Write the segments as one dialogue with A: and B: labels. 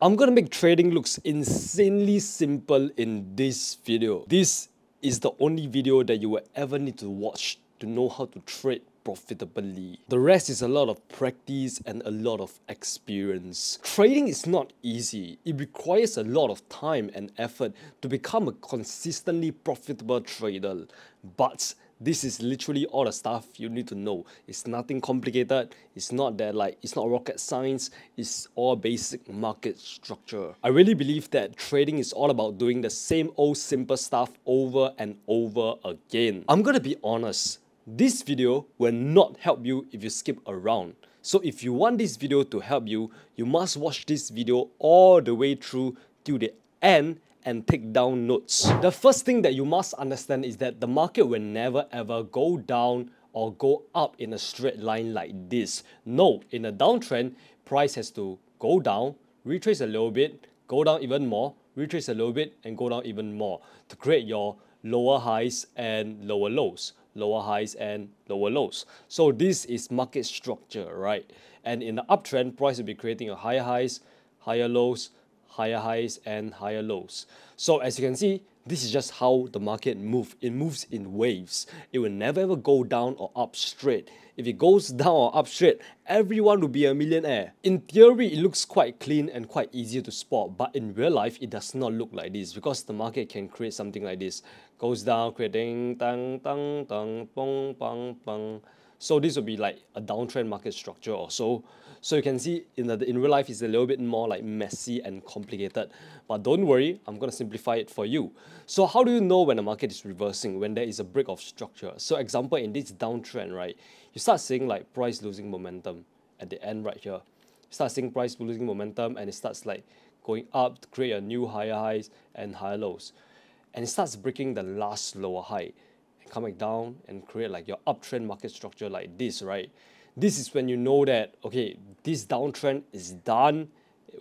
A: I'm gonna make trading looks insanely simple in this video. This is the only video that you will ever need to watch to know how to trade profitably. The rest is a lot of practice and a lot of experience. Trading is not easy. It requires a lot of time and effort to become a consistently profitable trader. But this is literally all the stuff you need to know. It's nothing complicated. It's not rocket science. It's all basic market structure. I really believe that trading is all about doing the same old simple stuff over and over again. I'm gonna be honest. This video will not help you if you skip around. So if you want this video to help you, you must watch this video all the way through till the end and take down notes. The first thing that you must understand is that the market will never ever go down or go up in a straight line like this. No, in a downtrend, price has to go down, retrace a little bit, go down even more, retrace a little bit, and go down even more to create your lower highs and lower lows. Lower highs and lower lows. So this is market structure, right? And in the uptrend, price will be creating a higher highs, higher lows, higher highs and higher lows. So as you can see, this is just how the market moves. It moves in waves. It will never ever go down or up straight. If it goes down or up straight, everyone will be a millionaire. In theory, it looks quite clean and quite easy to spot, but in real life, it does not look like this because the market can create something like this. Goes down, creating tang tang tang bong bang bang. So this will be like a downtrend market structure or so. So you can see in real life it's a little bit more like messy and complicated. But don't worry, I'm gonna simplify it for you. So how do you know when the market is reversing, when there is a break of structure? So example, in this downtrend, right, you start seeing like price losing momentum at the end right here. You start seeing price losing momentum and it starts like going up to create a new higher highs and higher lows. And it starts breaking the last lower high and coming down and create like your uptrend market structure like this, right? This is when you know that, okay, this downtrend is done.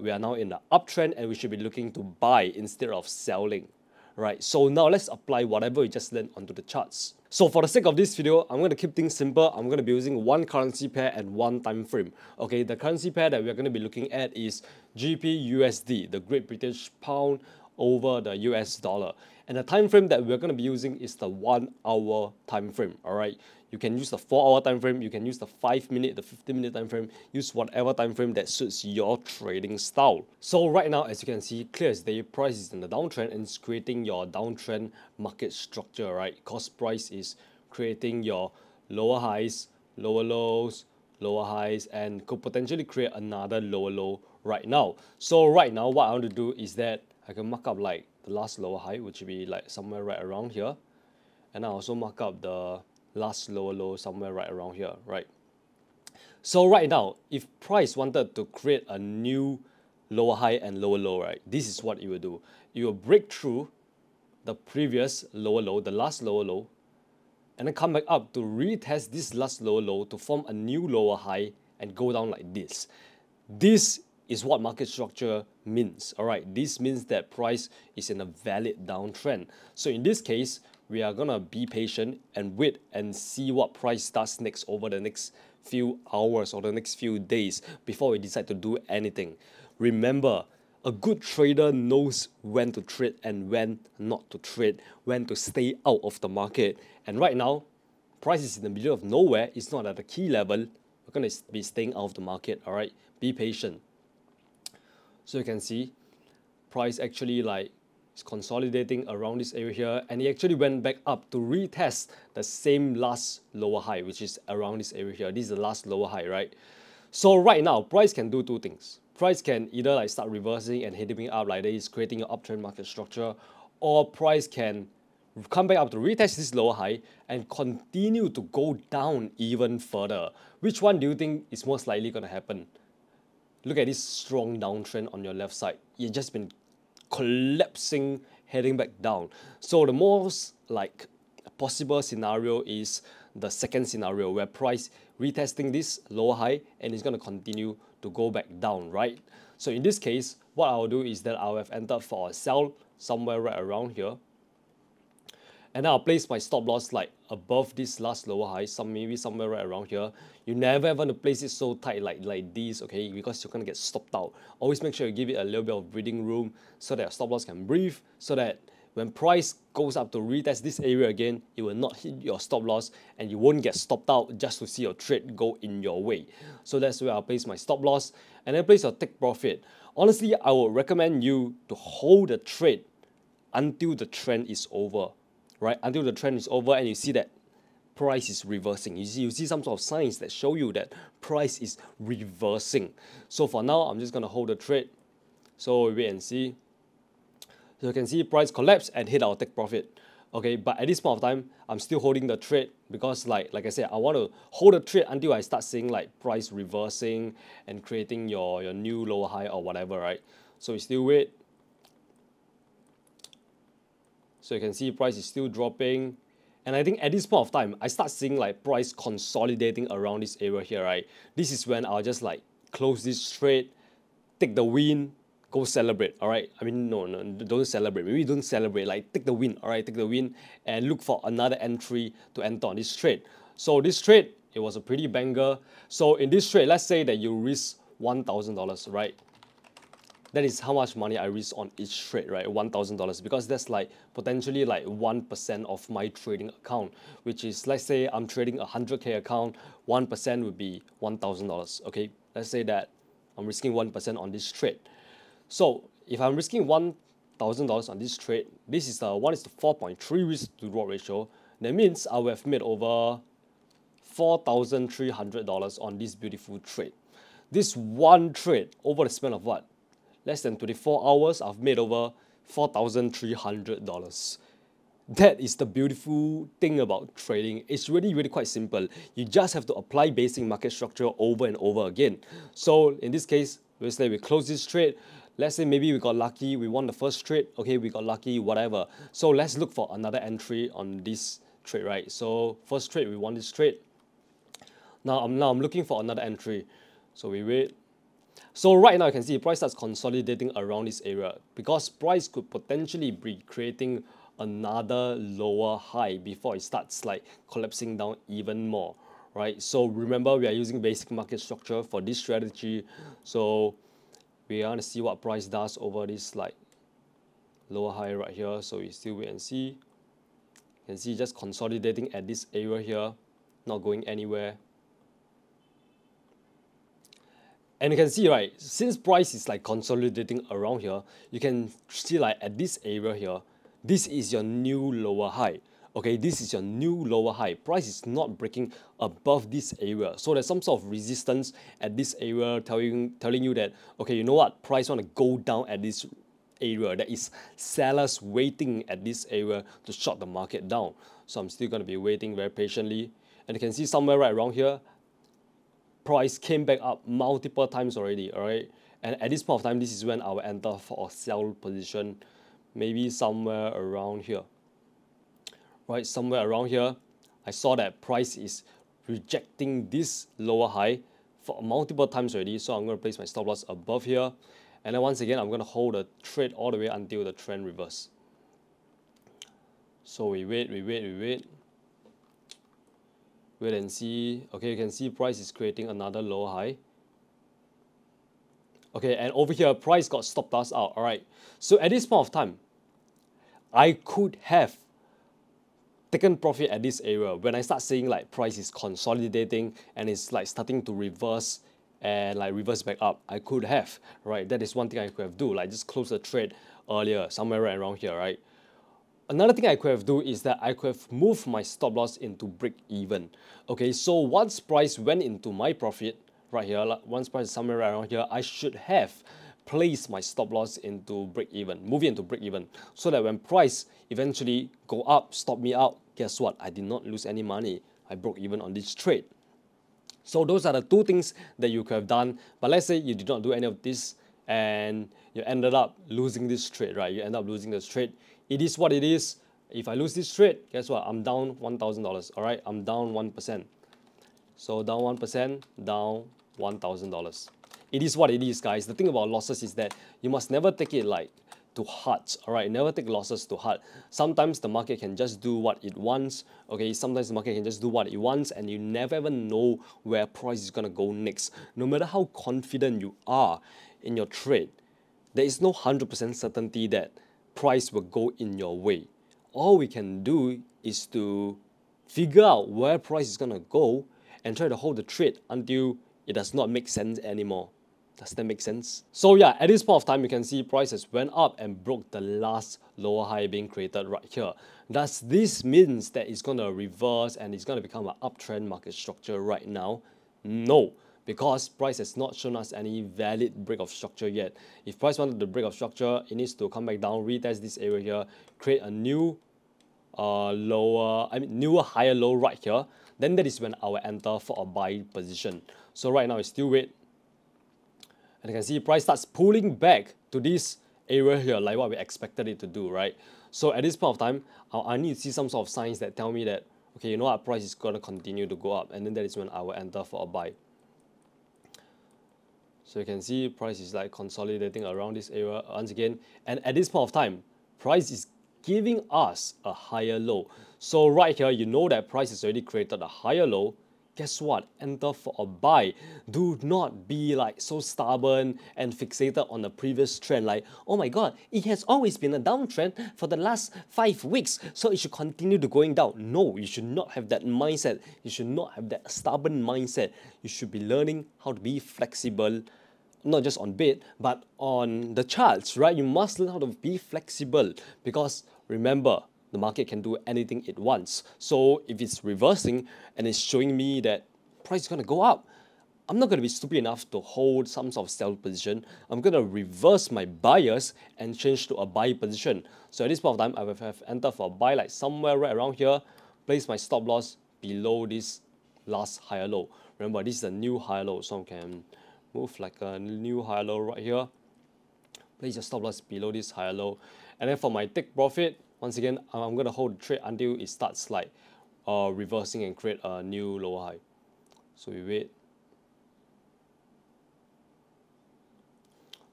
A: We are now in the uptrend and we should be looking to buy instead of selling, right? So now let's apply whatever we just learned onto the charts. So for the sake of this video, I'm going to keep things simple. I'm going to be using one currency pair and one time frame. Okay, the currency pair that we're going to be looking at is GBP/USD, the Great British Pound over the US dollar. And the time frame that we're going to be using is the 1 hour time frame, all right? You can use the 4 hour time frame, you can use the 5 minute, the 15 minute time frame, use whatever time frame that suits your trading style. So right now, as you can see, clear as day, price is in the downtrend and it's creating your downtrend market structure, right? Because price is creating your lower highs, lower lows, lower highs, and could potentially create another lower low right now. So right now, what I want to do is that I can mark up like the last lower high, which will be like somewhere right around here. And I also mark up the last lower low somewhere right around here, right? So right now, if price wanted to create a new lower high and lower low, right, this is what it will do. It will break through the previous lower low, the last lower low, and then come back up to retest this last lower low to form a new lower high and go down like this. This is what market structure means, all right? This means that price is in a valid downtrend. So in this case, we are gonna be patient and wait and see what price does next over the next few hours or the next few days before we decide to do anything. Remember, a good trader knows when to trade and when not to trade, when to stay out of the market. And right now, price is in the middle of nowhere. It's not at a key level. We're gonna be staying out of the market, all right? Be patient. So you can see price actually like is consolidating around this area here, and it actually went back up to retest the same last lower high, which is around this area here. This is the last lower high, right? So right now, price can do two things. Price can either like start reversing and heading up like this, creating an uptrend market structure, or price can come back up to retest this lower high and continue to go down even further. Which one do you think is most likely going to happen? Look at this strong downtrend on your left side. It's just been collapsing, heading back down. So the most like possible scenario is the second scenario where price retesting this lower high and it's going to continue to go back down, right? So in this case, what I'll do is that I'll have entered for a sell somewhere right around here. and then I'll place my stop loss like above this last lower high, maybe somewhere right around here. You never ever want to place it so tight like this, okay, because you're gonna get stopped out. Always make sure you give it a little bit of breathing room so that your stop loss can breathe, so that when price goes up to retest this area again, it will not hit your stop loss and you won't get stopped out just to see your trade go in your way. So that's where I'll place my stop loss and then place your take profit. Honestly, I would recommend you to hold the trade until the trend is over, right? Until the trend is over and you see that price is reversing. You see some sort of signs that show you that price is reversing. So for now, I'm just going to hold the trade. So we wait and see. So you can see price collapse and hit our take profit. Okay, but at this point of time, I'm still holding the trade because like I said, I want to hold the trade until I start seeing like price reversing and creating your new lower high or whatever, right? So we still wait. So you can see price is still dropping. And I think at this point of time, I start seeing like price consolidating around this area here, right? This is when I'll just like close this trade, take the win, go celebrate, all right? I mean, no, don't celebrate. Maybe don't celebrate, like take the win, all right? Take the win and look for another entry to enter on this trade. So this trade, it was a pretty banger. So in this trade, let's say that you risk $1,000, right? That is how much money I risk on each trade, right? $1,000, because that's like potentially like 1% of my trading account, which is, let's say I'm trading a 100K account, 1% would be $1,000, okay? Let's say that I'm risking 1% on this trade. So if I'm risking $1,000 on this trade, this is a 1:4.3 risk to reward ratio. That means I will have made over $4,300 on this beautiful trade. This one trade over the span of what? Less than 24 hours, I've made over $4,300. That is the beautiful thing about trading. It's really quite simple. You just have to apply basic market structure over and over again. So in this case, let's say we close this trade. Let's say maybe we got lucky, we won the first trade. Okay, we got lucky, whatever. So let's look for another entry on this trade, right? So first trade, we won this trade. Now I'm looking for another entry. So we wait. So right now you can see price starts consolidating around this area because price could potentially be creating another lower high before it starts like collapsing down even more, right? So remember, we are using basic market structure for this strategy. So we want to see what price does over this like lower high right here. So we still wait and see. You can see just consolidating at this area here, not going anywhere. And you can see, right, since price is like consolidating around here, you can see like at this area here, this is your new lower high. Okay, this is your new lower high. Price is not breaking above this area. So there's some sort of resistance at this area telling you that, okay, you know what, price want to go down at this area. There is sellers waiting at this area to short the market down. So I'm still going to be waiting very patiently. And you can see somewhere right around here, price came back up multiple times already, all right? And at this point of time, this is when I will enter for a sell position, maybe somewhere around here, right? Somewhere around here, I saw that price is rejecting this lower high for multiple times already, so I'm going to place my stop loss above here. And then once again, I'm going to hold the trade all the way until the trend reverse. So we wait. Wait and see. Okay, you can see price is creating another low high. Okay, and over here, price got stop loss out. All right. So at this point of time, I could have taken profit at this area when I start seeing like price is consolidating and it's like starting to reverse and like reverse back up. I could have, right? That is one thing I could have do, like just close the trade earlier, somewhere right around here, right? Another thing I could have do is that I could have moved my stop loss into break even. Okay, so once price went into my profit right here, once price is somewhere right around here, I should have placed my stop loss into break even, move it into break even, so that when price eventually go up, stop me out, guess what? I did not lose any money. I broke even on this trade. So those are the two things that you could have done. But let's say you did not do any of this and you ended up losing this trade, right? You end up losing this trade. It is what it is. If I lose this trade, guess what? I'm down $1,000, all right? I'm down 1%. So down 1%, down $1,000. It is what it is, guys. The thing about losses is that you must never take it like to heart, all right? Never take losses to heart. Sometimes the market can just do what it wants, okay? Sometimes the market can just do what it wants, and you never ever know where price is gonna go next. No matter how confident you are in your trade, there is no 100% certainty that price will go in your way. All we can do is to figure out where price is gonna go and try to hold the trade until it does not make sense anymore. Does that make sense? So yeah, at this point of time, you can see prices went up and broke the last lower high being created right here. Does this means that it's going to reverse and it's going to become an uptrend market structure right now? No, because price has not shown us any valid break of structure yet. If price wanted to break of structure, it needs to come back down, retest this area here, create a new newer higher low right here. Then that is when I will enter for a buy position. So right now it's still wait. And you can see price starts pulling back to this area here, like what we expected it to do, right? So at this point of time, I need to see some sort of signs that tell me that, okay, you know what, price is going to continue to go up. And then that is when I will enter for a buy. So you can see price is like consolidating around this area once again. And at this point of time, price is giving us a higher low. So right here, you know that price has already created a higher low. Guess what? Enter for a buy. Do not be like so stubborn and fixated on the previous trend. Like, oh my god, it has always been a downtrend for the last 5 weeks, so it should continue to going down. No, you should not have that mindset. You should not have that stubborn mindset. You should be learning how to be flexible, not just on bid, but on the charts, right? You must learn how to be flexible because remember, the market can do anything it wants. So if it's reversing and it's showing me that price is going to go up, I'm not going to be stupid enough to hold some sort of sell position. I'm going to reverse my bias and change to a buy position. So at this point of time, I will have entered for a buy like somewhere right around here, place my stop loss below this last higher low. Remember, this is a new higher low, so I can move like a new higher low right here. Place your stop loss below this higher low. And then for my take profit, once again, I'm going to hold the trade until it starts like reversing and create a new lower high. So we wait.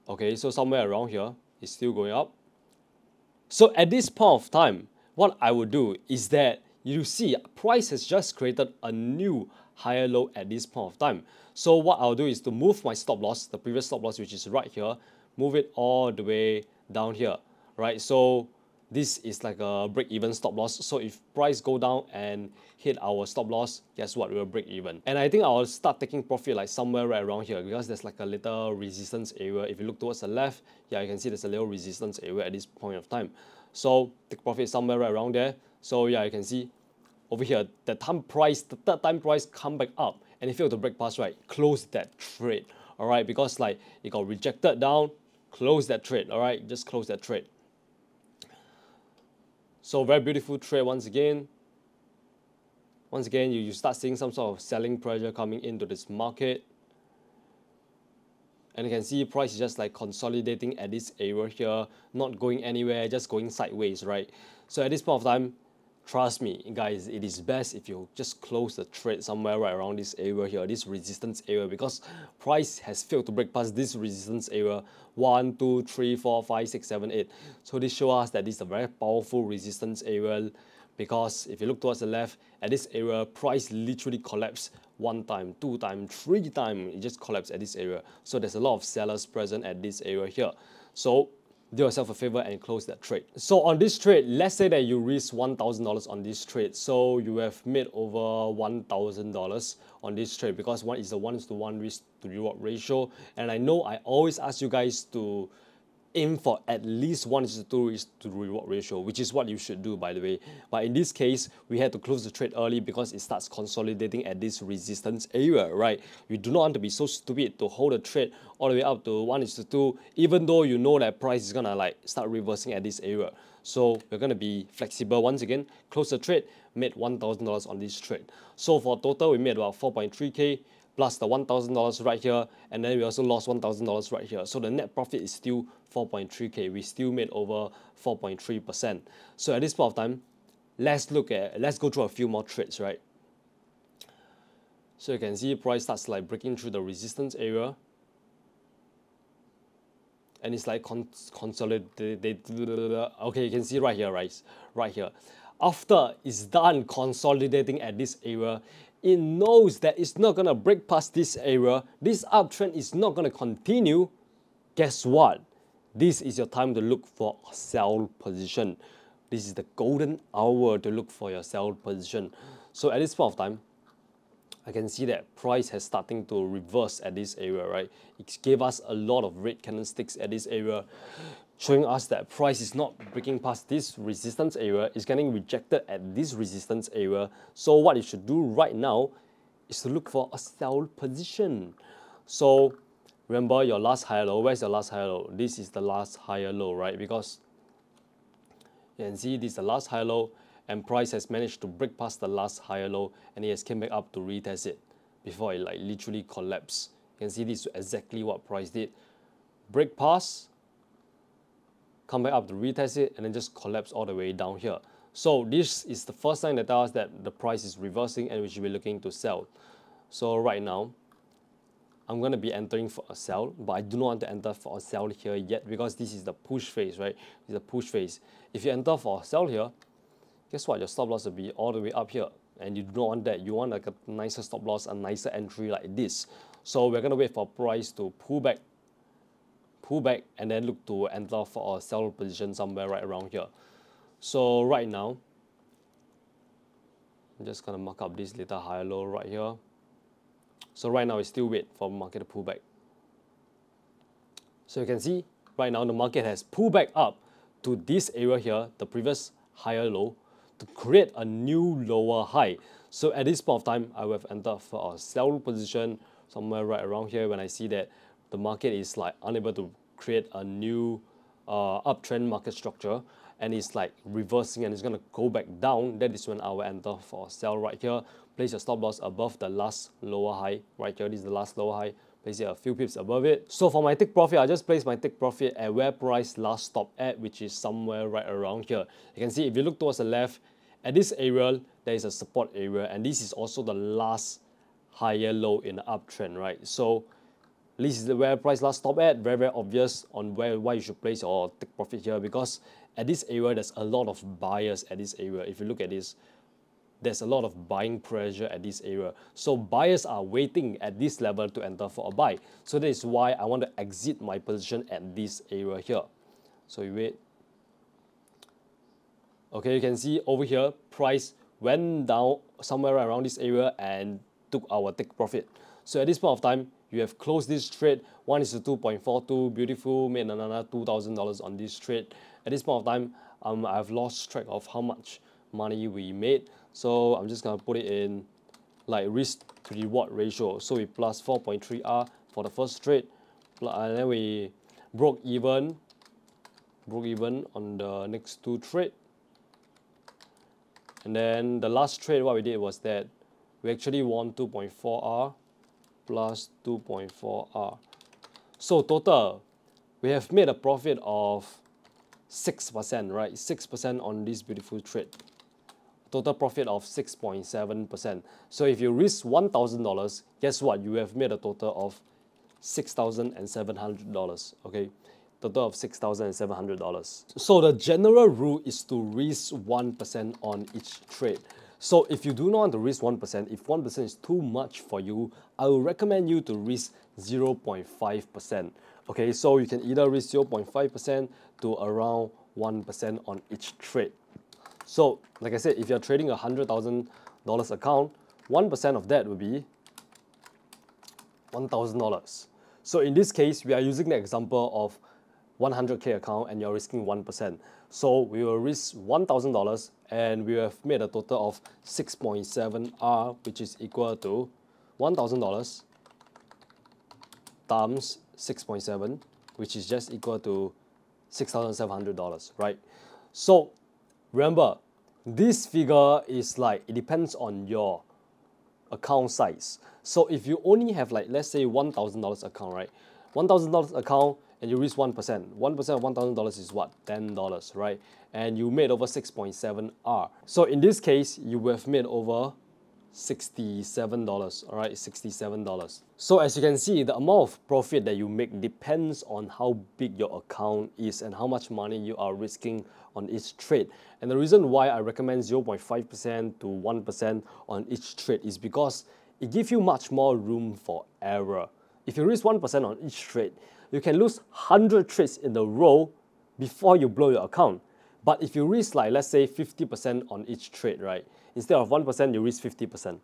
A: Okay, so somewhere around here, it's still going up. So at this point of time, what I would do is that you see price has just created a new higher low at this point of time. So what I'll do is to move my stop loss, the previous stop loss, which is right here, move it all the way down here, right? So this is like a break-even stop loss. So if price go down and hit our stop loss, guess what? We'll break even. And I think I'll start taking profit like somewhere right around here because there's like a little resistance area. If you look towards the left, yeah, you can see there's a little resistance area at this point of time. So take profit somewhere right around there. So yeah, you can see over here, the third time price come back up and it failed to break past, right? Close that trade, all right? Because like it got rejected down, close that trade, all right? Just close that trade. So very beautiful trade once again. Once again, you start seeing some sort of selling pressure coming into this market. And you can see price is just like consolidating at this area here, not going anywhere, just going sideways, right? So at this point of time, trust me, guys, it is best if you just close the trade somewhere right around this area here, this resistance area, because price has failed to break past this resistance area 1, 2, 3, 4, 5, 6, 7, 8. So this shows us that this is a very powerful resistance area because if you look towards the left, at this area, price literally collapsed 1 time, 2 times, 3 times. It just collapsed at this area. So there's a lot of sellers present at this area here. So do yourself a favor and close that trade. So on this trade, let's say that you risk $1,000 on this trade. So you have made over $1,000 on this trade because one is a 1:1 risk to reward ratio. And I know I always ask you guys to aim for at least 1:2 risk to reward ratio, which is what you should do, by the way. But in this case, we had to close the trade early because it starts consolidating at this resistance area, right? You do not want to be so stupid to hold a trade all the way up to 1:2, even though you know that price is gonna like start reversing at this area. So we're gonna be flexible once again, close the trade, made $1,000 on this trade. So for total, we made about 4.3K. Plus the $1,000 right here, and then we also lost $1,000 right here. So the net profit is still 4.3K. We still made over 4.3%. So at this point of time, let's go through a few more trades, right? So you can see price starts like breaking through the resistance area. and it's like consolidated. Okay, you can see right here, right here. After it's done consolidating at this area, it knows that it's not gonna break past this area. This uptrend is not gonna continue. Guess what? This is your time to look for a sell position. This is the golden hour to look for your sell position. So at this point of time, I can see that price has starting to reverse at this area, right? It gave us a lot of red candlesticks at this area, showing us that price is not breaking past this resistance area. It's getting rejected at this resistance area. So what you should do right now is to look for a sell position. So remember your last higher low. Where's your last higher low? This is the last higher low, right? Because you can see this is the last higher low, and price has managed to break past the last higher low, and it has came back up to retest it before it like literally collapsed. You can see this is exactly what price did. Break past, come back up to retest it, and then just collapse all the way down here. So this is the first sign that tells us that the price is reversing and we should be looking to sell. So right now, I'm going to be entering for a sell, but I do not want to enter for a sell here yet because this is the push phase, right? It's a push phase. If you enter for a sell here, guess what? Your stop loss will be all the way up here, and you do not want that. You want like a nicer stop loss, a nicer entry like this. So we're going to wait for price to pull back, and then look to enter for a sell position somewhere right around here. So right now, I'm just going to mark up this little higher low right here. So right now, we still wait for market to pull back. So you can see right now the market has pulled back up to this area here, the previous higher low, to create a new lower high. So at this point of time, I will have entered for a sell position somewhere right around here when I see that the market is like unable to create a new uptrend market structure, and it's like reversing and it's going to go back down. That is when I will enter for a sell right here. Place your stop loss above the last lower high right here. This is the last lower high. Place it a few pips above it. So for my take profit, I just place my take profit at where price last stopped at, which is somewhere right around here. You can see if you look towards the left, at this area, there is a support area, and this is also the last higher low in the uptrend, right? So this is where price last stopped at. Very, very obvious on why you should place your take profit here, because at this area, there's a lot of buyers at this area. If you look at this, there's a lot of buying pressure at this area. So buyers are waiting at this level to enter for a buy. So that is why I want to exit my position at this area here. So you wait. Okay, you can see over here, price went down somewhere around this area and took our take profit. So at this point of time, you have closed this trade. 1:2.42, beautiful, made another $2,000 on this trade. At this point of time, I've lost track of how much money we made. So I'm just gonna put it in like risk to reward ratio. So we plus 4.3R for the first trade, and then we broke even on the next two trade. And then the last trade, what we did was that we actually won 2.4R plus 2.4R. So total, we have made a profit of 6%, right? 6% on this beautiful trade. Total profit of 6.7%. So if you risk $1,000, guess what? You have made a total of $6,700, okay? Total of $6,700. So the general rule is to risk 1% on each trade. So if you do not want to risk 1%, if 1% is too much for you, I will recommend you to risk 0.5%. Okay, so you can either risk 0.5% to around 1% on each trade. So, like I said, if you're trading a $100,000 account, 1% of that would be $1,000. So in this case, we are using the example of 100K account and you're risking 1%. So we will risk $1,000 and we have made a total of 6.7R, which is equal to $1,000 times 6.7, which is just equal to $6,700, right? So remember, this figure is like, it depends on your account size. So if you only have like, let's say $1,000 account, right? $1,000 account and you risk 1%. 1% of $1,000 is what? $10, right? And you made over 6.7R. So in this case, you will have made over $67, all right, $67. So as you can see, the amount of profit that you make depends on how big your account is and how much money you are risking on each trade. And the reason why I recommend 0.5% to 1% on each trade is because it gives you much more room for error. If you risk 1% on each trade, you can lose 100 trades in a row before you blow your account. But if you risk, like, let's say 50% on each trade, right? Instead of 1%, you risk 50%.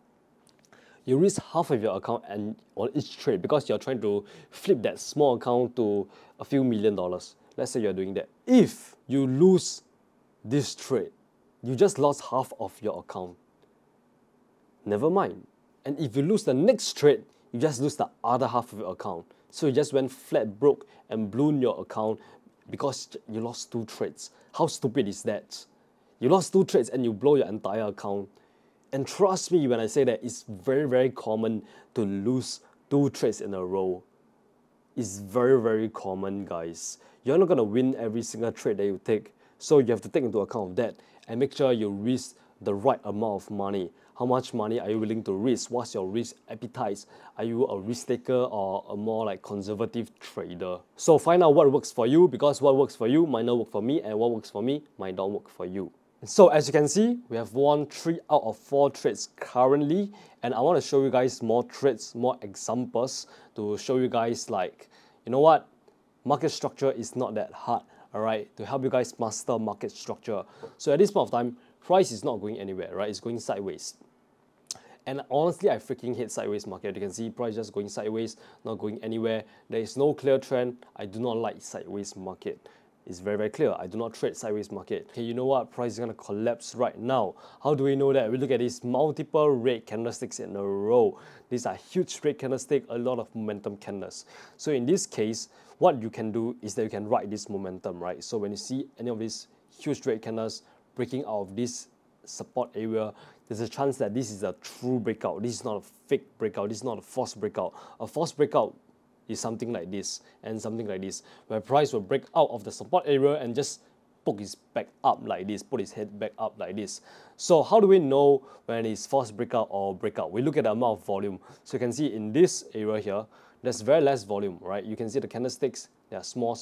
A: You risk half of your account and on each trade because you're trying to flip that small account to a few $1,000,000. Let's say you're doing that. If you lose this trade, you just lost half of your account. Never mind. And if you lose the next trade, you just lose the other half of your account. So you just went flat broke and blew your account because you lost 2 trades. How stupid is that? You lost 2 trades and you blow your entire account. And trust me when I say that it's very, very common to lose 2 trades in a row. It's very, very common, guys. You're not going to win every single trade that you take. So you have to take into account of that and make sure you risk the right amount of money. How much money are you willing to risk? What's your risk appetite? Are you a risk taker or a more like conservative trader? So find out what works for you, because what works for you might not work for me, and what works for me might not work for you. So as you can see, we have won 3 out of 4 trades currently, and I want to show you guys more trades, more examples to show you guys, like, you know what, market structure is not that hard, all right, to help you guys master market structure. So at this point of time, price is not going anywhere, right? It's going sideways. And honestly, I freaking hate sideways market. You can see price just going sideways, not going anywhere. There is no clear trend. I do not like sideways market. It's very, very clear. I do not trade sideways market. Okay, you know what? Price is going to collapse right now. How do we know that? We look at these multiple red candlesticks in a row. These are huge red candlesticks, a lot of momentum candles. So in this case, what you can do is that you can ride this momentum, right? So when you see any of these huge red candles breaking out of this support area, there's a chance that this is a true breakout. This is not a fake breakout. This is not a false breakout. A false breakout is something like this and something like this, where price will break out of the support area and just poke his back up like this, put his head back up like this. So how do we know when it's false breakout or breakout? We look at the amount of volume. So you can see in this area here, there's very less volume, right? You can see the candlesticks, they are small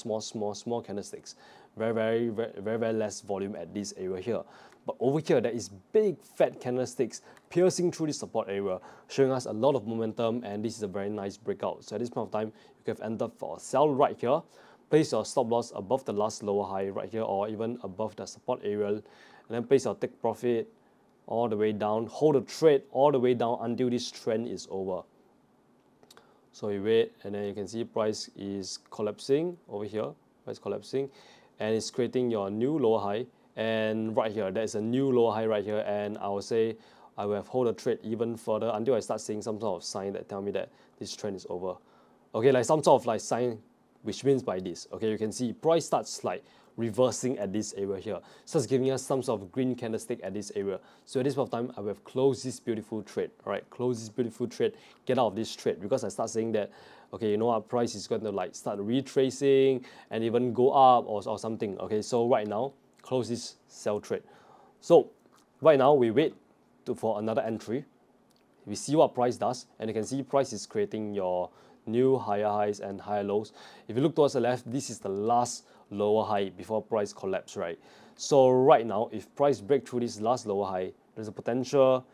A: candlesticks. Very less volume at this area here. But over here, there is big fat candlesticks piercing through this support area, showing us a lot of momentum, and this is a very nice breakout. So at this point of time, you can enter for a sell right here, place your stop loss above the last lower high right here, or even above the support area, and then place your take profit all the way down, hold the trade all the way down until this trend is over. So you wait, and then you can see price is collapsing over here, price collapsing, and it's creating your new lower high. And right here, there's a new lower high right here, and I will say I will have hold the trade even further until I start seeing some sort of sign that tell me that this trend is over. Okay, like some sort of like sign, which means by this. Okay, you can see price starts like reversing at this area here. So it's giving us some sort of green candlestick at this area. So at this point of time, I will have closed this beautiful trade. All right, close this beautiful trade, get out of this trade, because I start saying that, okay, you know what, price is going to like start retracing and even go up or something. Okay, so right now, close this sell trade. So right now we wait for another entry. We see what price does, and you can see price is creating your new higher highs and higher lows. If you look towards the left, this is the last lower high before price collapse, right? So right now, if price break through this last lower high, there's a potential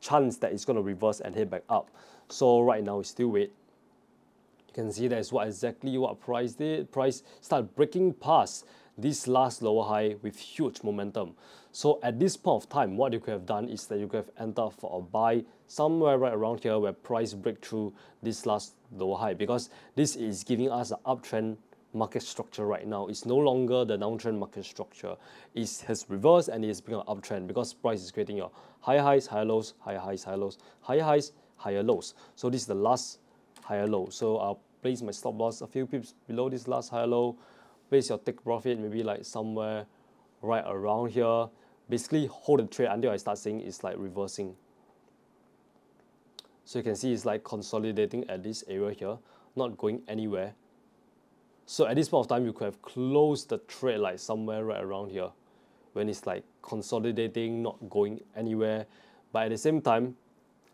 A: chance that it's going to reverse and head back up. So right now we still wait. You can see that's exactly what price did. Price started breaking past this last lower high with huge momentum. So at this point of time, what you could have done is that you could have entered for a buy somewhere right around here where price break through this last lower high, because this is giving us an uptrend market structure right now. It's no longer the downtrend market structure. It has reversed and it's become an uptrend because price is creating your higher highs, higher lows, higher highs, higher lows, higher highs, higher lows. So this is the last higher low. So I'll place my stop loss a few pips below this last higher low. Place your take profit maybe like somewhere right around here. Basically hold the trade until I start seeing it's like reversing. So you can see it's like consolidating at this area here, not going anywhere. So at this point of time, you could have closed the trade like somewhere right around here when it's like consolidating, not going anywhere. But at the same time,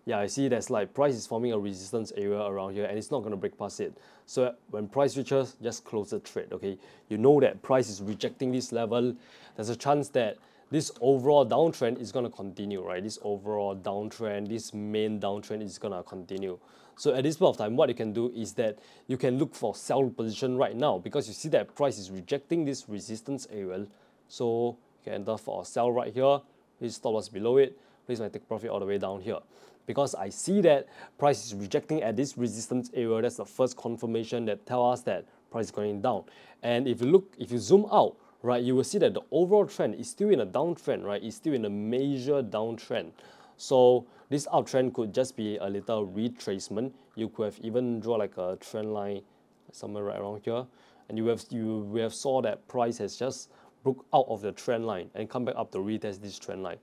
A: yeah, I see there's like price is forming a resistance area around here and it's not going to break past it. So when price reaches, just close the trade, okay? You know that price is rejecting this level. There's a chance that this overall downtrend is going to continue, right? This overall downtrend, this main downtrend is going to continue. So at this point of time, what you can do is that you can look for sell position right now because you see that price is rejecting this resistance area. So you can enter for a sell right here. Please stop loss below it. Place my take profit all the way down here. Because I see that price is rejecting at this resistance area, that's the first confirmation that tells us that price is going down. And if you zoom out, right, you will see that the overall trend is still in a downtrend, right? It's still in a major downtrend. So this uptrend could just be a little retracement. You could have even draw like a trend line somewhere right around here, and you have saw that price has just broke out of the trend line and come back up to retest this trend line.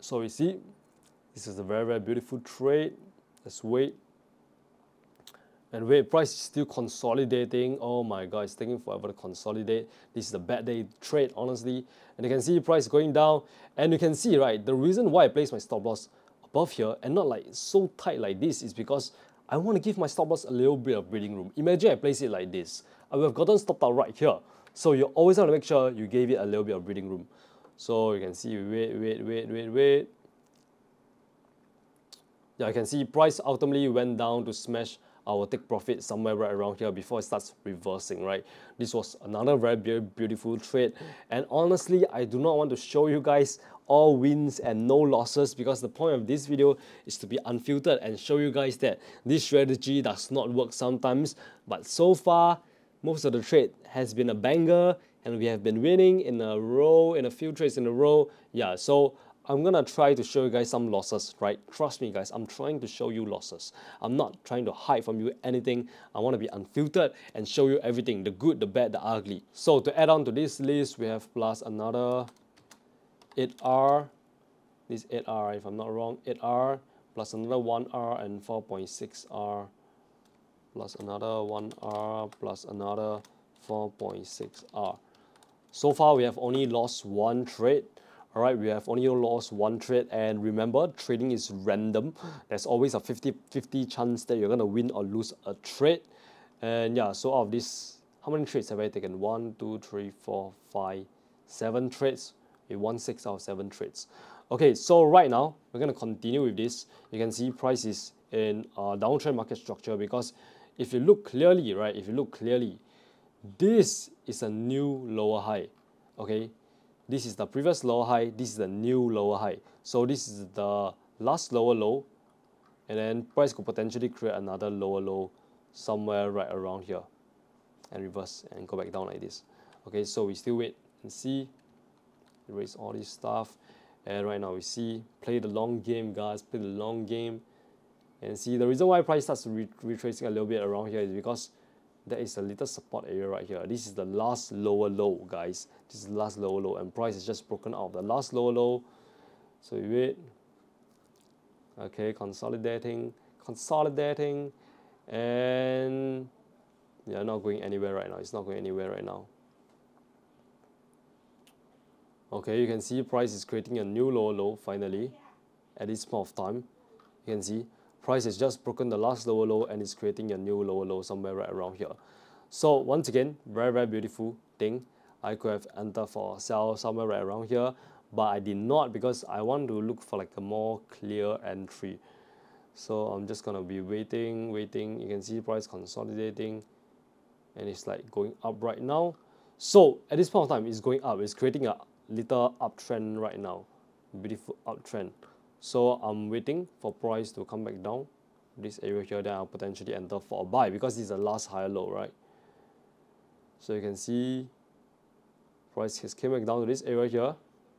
A: So you see, this is a very, very beautiful trade. Let's wait. And wait, price is still consolidating. Oh my god, it's taking forever to consolidate. This is a bad day trade, honestly. And you can see price going down. And you can see, right, the reason why I place my stop loss above here and not like so tight like this is because I want to give my stop loss a little bit of breathing room. Imagine I place it like this. I would have gotten stopped out right here. So you always have to make sure you gave it a little bit of breathing room. So you can see, wait. Yeah, you can see price ultimately went down to smash our take profit somewhere right around here before it starts reversing, right? This was another very beautiful trade. And honestly, I do not want to show you guys all wins and no losses because the point of this video is to be unfiltered and show you guys that this strategy does not work sometimes. But so far, most of the trade has been a banger and we have been winning in a few trades in a row. Yeah, so I'm gonna try to show you guys some losses, right? Trust me guys, I'm trying to show you losses. I'm not trying to hide from you anything. I want to be unfiltered and show you everything, the good, the bad, the ugly. So to add on to this list, we have plus another 8R, this 8R if I'm not wrong, 8R, plus another 1R and 4.6R, plus another 1R, plus another 4.6R. So far we have only lost one trade. Alright, we have only lost one trade, and remember, trading is random. There's always a 50-50 chance that you're gonna win or lose a trade. And yeah, so out of this, how many trades have I taken? 1, 2, 3, 4, 5, 7 trades. We won 6 out of 7 trades. Okay, so right now we're gonna continue with this. You can see price is in a downtrend market structure because if you look clearly, right? If you look clearly, this is a new lower high. Okay. This is the previous lower high, this is the new lower high. So this is the last lower low, and then price could potentially create another lower low somewhere right around here and reverse and go back down like this. Okay, so we still wait and see, erase all this stuff, and right now we see, play the long game guys, play the long game, and see the reason why price starts retracing a little bit around here is because there is a little support area right here. This is the last lower low, guys. This is the last lower low, and price is just broken out of the last lower low. So we wait. Okay, consolidating, and yeah, not going anywhere right now. It's not going anywhere right now. Okay, you can see price is creating a new lower low finally at this point of time. You can see price has just broken the last lower low and is creating a new lower low somewhere right around here. So once again, very beautiful thing. I could have entered for a sell somewhere right around here, but I did not because I want to look for like a more clear entry. So I'm just gonna be waiting. You can see price consolidating and it's like going up right now. So at this point of time, it's going up. It's creating a little uptrend right now, beautiful uptrend. So I'm waiting for price to come back down this area here, then I'll potentially enter for a buy because this is the last higher low, right? So you can see price has came back down to this area here,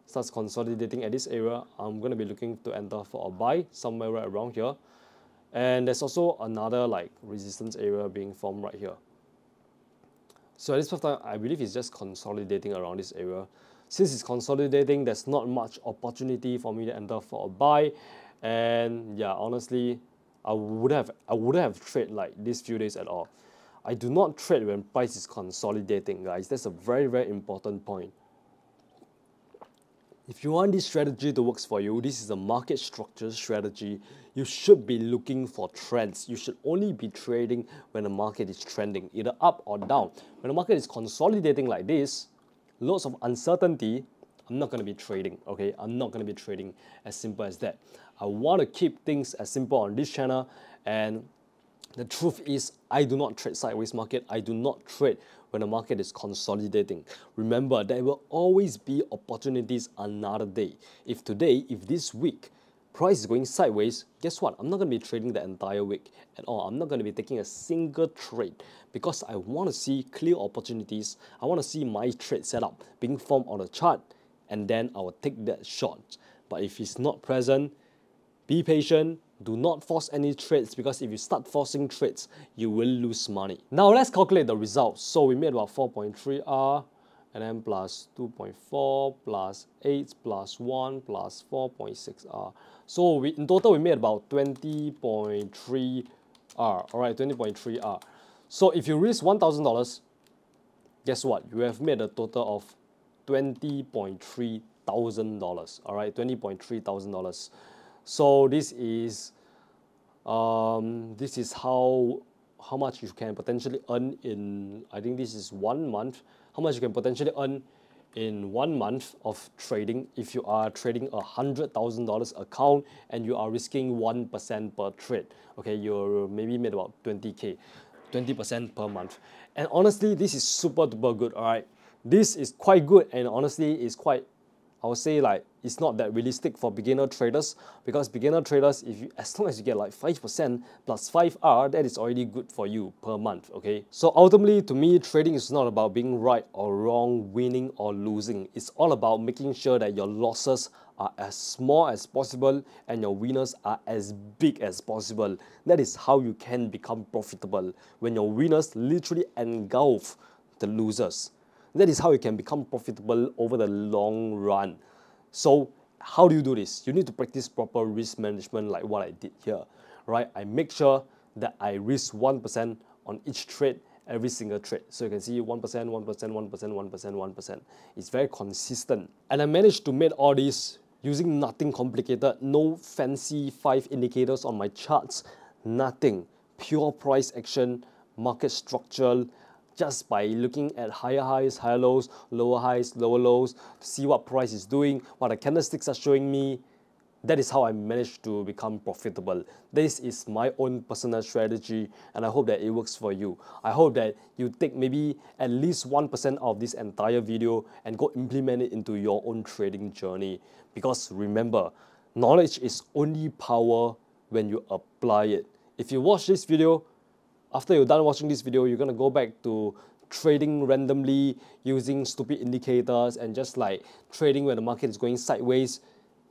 A: starts consolidating at this area. I'm going to be looking to enter for a buy somewhere right around here. And there's also another like resistance area being formed right here. So at this point of time, I believe it's just consolidating around this area. Since it's consolidating, there's not much opportunity for me to enter for a buy. And yeah, honestly, I wouldn't have traded like these few days at all. I do not trade when price is consolidating, guys. That's a very important point. If you want this strategy to work for you, this is a market structure strategy. You should be looking for trends. You should only be trading when the market is trending, either up or down. When the market is consolidating like this, lots of uncertainty, I'm not going to be trading, okay? I'm not going to be trading, as simple as that. I want to keep things as simple on this channel, and the truth is, I do not trade sideways market. I do not trade when the market is consolidating. Remember, there will always be opportunities another day. If this week, price is going sideways, guess what? I'm not going to be trading the entire week at all. I'm not going to be taking a single trade because I want to see clear opportunities. I want to see my trade setup being formed on a chart, and then I will take that shot. But if it's not present, be patient. Do not force any trades, because if you start forcing trades, you will lose money. Now let's calculate the results. So we made about 4.3R, and then plus 2.4 plus 8 plus 1 plus 4.6R. So in total we made about 20.3R. Alright, 20.3R. So if you risk $1,000, guess what? You have made a total of $20.3 thousand. Alright, $20.3 thousand. So this is how much you can potentially earn in, I think this is 1 month. How much you can potentially earn in 1 month of trading if you are trading a $100,000 account and you are risking 1% per trade. Okay, you're maybe made about 20K, 20% per month. And honestly, this is super duper good. Alright, this is quite good, and honestly, it's quite, I would say, like, it's not that realistic for beginner traders, because beginner traders, as long as you get like 5% plus 5R, that is already good for you per month, okay? So ultimately, to me, trading is not about being right or wrong, winning or losing. It's all about making sure that your losses are as small as possible and your winners are as big as possible. That is how you can become profitable, when your winners literally engulf the losers. That is how you can become profitable over the long run. So how do you do this? You need to practice proper risk management, like what I did here, right? I make sure that I risk 1% on each trade, every single trade. So you can see 1%, 1%, 1%, 1%, 1%. It's very consistent. And I managed to make all this using nothing complicated, no fancy 5 indicators on my charts, nothing. Pure price action, market structure, just by looking at higher highs, higher lows, lower lows, to see what price is doing, what the candlesticks are showing me. That is how I managed to become profitable. This is my own personal strategy, and I hope that it works for you. I hope that you take maybe at least 1% of this entire video and go implement it into your own trading journey. Because remember, knowledge is only power when you apply it. If you watch this video, after you're done watching this video, you're going to go back to trading randomly using stupid indicators and just like trading when the market is going sideways.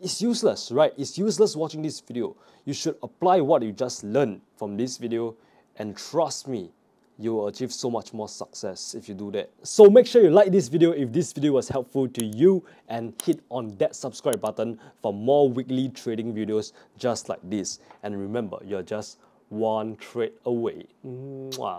A: It's useless, right? It's useless watching this video. You should apply what you just learned from this video, and trust me, you will achieve so much more success if you do that. So make sure you like this video if this video was helpful to you, and hit on that subscribe button for more weekly trading videos just like this. And remember, you're just one trade away. Mwah.